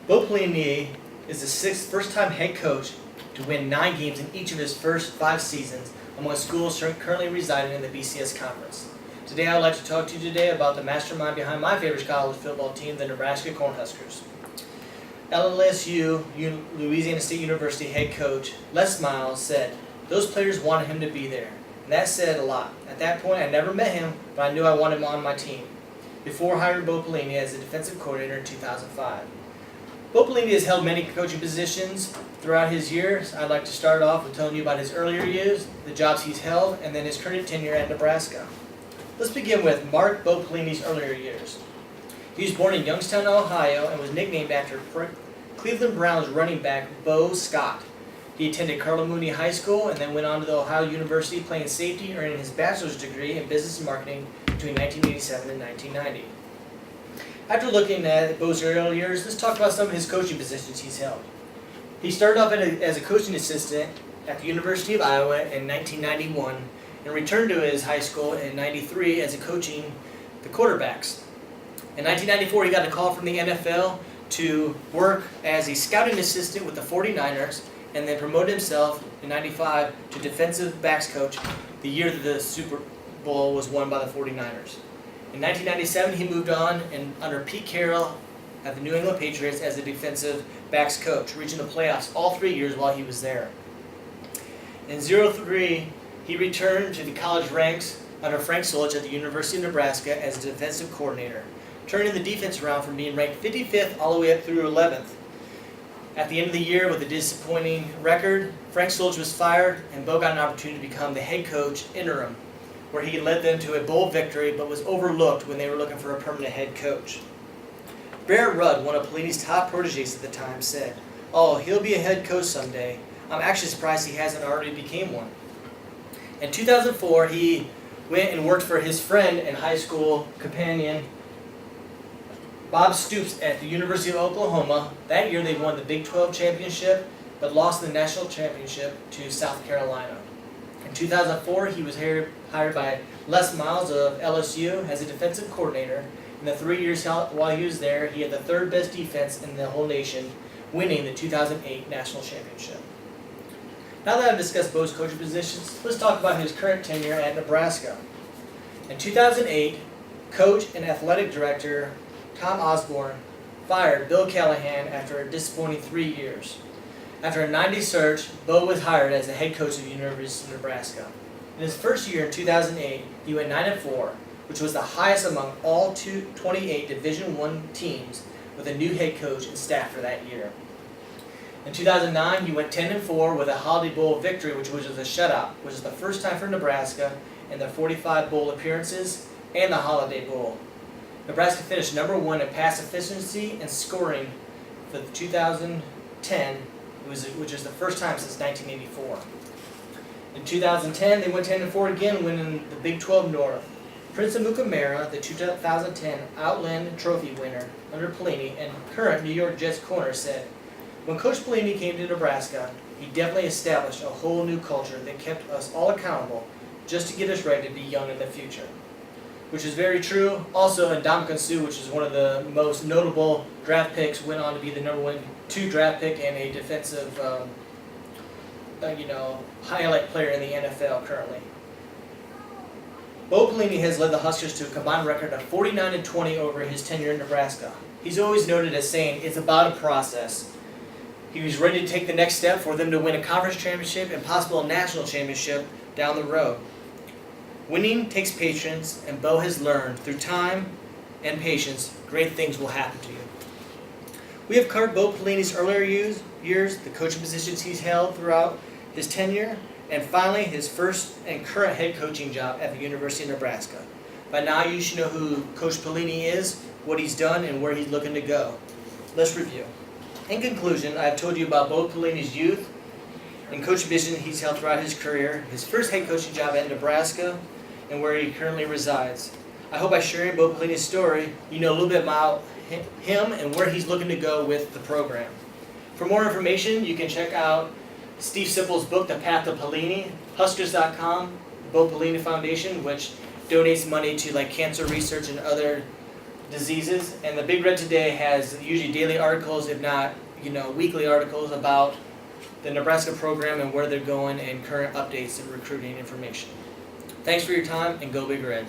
Bo Pelini is the sixth first-time head coach to win 9 games in each of his first 5 seasons among schools currently residing in the BCS Conference. Today I would like to talk to you today about the mastermind behind my favorite college football team, the Nebraska Cornhuskers. LSU, Louisiana State University head coach Les Miles said those players wanted him to be there, and that said a lot. At that point I never met him, but I knew I wanted him on my team, before hiring Bo Pelini as the defensive coordinator in 2005. Bo Pelini has held many coaching positions throughout his years. I'd like to start off with telling you about his earlier years, the jobs he's held, and then his current tenure at Nebraska. Let's begin with Bo Pelini's earlier years. He was born in Youngstown, Ohio, and was nicknamed after Cleveland Browns running back Bo Scott. He attended Carlo Mooney High School and then went on to the Ohio University playing safety, earning his bachelor's degree in business and marketing between 1987 and 1990. After looking at Bo's early years, let's talk about some of his coaching positions he's held. He started off as a coaching assistant at the University of Iowa in 1991 and returned to his high school in 93 as a coaching the quarterbacks. In 1994, he got a call from the NFL to work as a scouting assistant with the 49ers and then promoted himself in 95 to defensive backs coach the year that the Super Bowl was won by the 49ers. In 1997, he moved on and under Pete Carroll at the New England Patriots as a defensive backs coach, reaching the playoffs all 3 years while he was there. In 2003, he returned to the college ranks under Frank Solich at the University of Nebraska as a defensive coordinator, turning the defense around from being ranked 55th all the way up through 11th. At the end of the year, with a disappointing record, Frank Solich was fired, and Bo got an opportunity to become the head coach interim, where he led them to a bowl victory but was overlooked when they were looking for a permanent head coach. Barrett Rudd, one of Pelini's top proteges at the time, said, "Oh, he'll be a head coach someday. I'm actually surprised he hasn't already became one." In 2004, he went and worked for his friend and high school companion, Bob Stoops, at the University of Oklahoma. That year they won the Big 12 championship but lost the national championship to South Carolina. In 2004, he was hired by Les Miles of LSU as a defensive coordinator. In the 3 years while he was there, he had the 3rd best defense in the whole nation, winning the 2008 national championship. Now that I've discussed Bo's coaching positions, let's talk about his current tenure at Nebraska. In 2008, coach and athletic director Tom Osborne fired Bill Callahan after a disappointing 3 years. After a 90 search, Bo was hired as the head coach of the University of Nebraska. In his first year in 2008, he went 9-4, which was the highest among all 28 Division I teams with a new head coach and staff for that year. In 2009, he went 10-4 with a Holiday Bowl victory, which was a shutout, which is the first time for Nebraska in their 45 bowl appearances and the Holiday Bowl. Nebraska finished number 1 in pass efficiency and scoring for the 2010, which is the first time since 1984. In 2010, they went 10-4 again, winning the Big 12 North. Prince Amukamara, the 2010 Outland Trophy winner under Pelini and current New York Jets corner, said, "When Coach Pelini came to Nebraska, he definitely established a whole new culture that kept us all accountable just to get us ready to be young in the future." Which is very true. Also, Ndamukong Suh, which is one of the most notable draft picks, went on to be the number 2 draft pick and a defensive highlight player in the NFL currently. Bo Pelini has led the Huskers to a combined record of 49-20 over his tenure in Nebraska. He's always noted as saying, "It's about a process." He was ready to take the next step for them to win a conference championship and possible a national championship down the road. Winning takes patience, and Bo has learned through time and patience, great things will happen to you. We have covered Bo Pelini's earlier years, the coaching positions he's held throughout his tenure, and finally his first and current head coaching job at the University of Nebraska. By now you should know who Coach Pelini is, what he's done, and where he's looking to go. Let's review. In conclusion, I have told you about Bo Pelini's youth and coaching positions he's held throughout his career, his first head coaching job at Nebraska, and where he currently resides. I hope by sharing Bo Pelini's story, you know a little bit about him and where he's looking to go with the program. For more information, you can check out Steve Sipple's book, The Path to Pelini, Huskers.com, the Bo Pelini Foundation, which donates money to cancer research and other diseases. And the Big Red today has usually daily articles, if not weekly articles about the Nebraska program and where they're going and current updates and recruiting information. Thanks for your time, and go Big Red.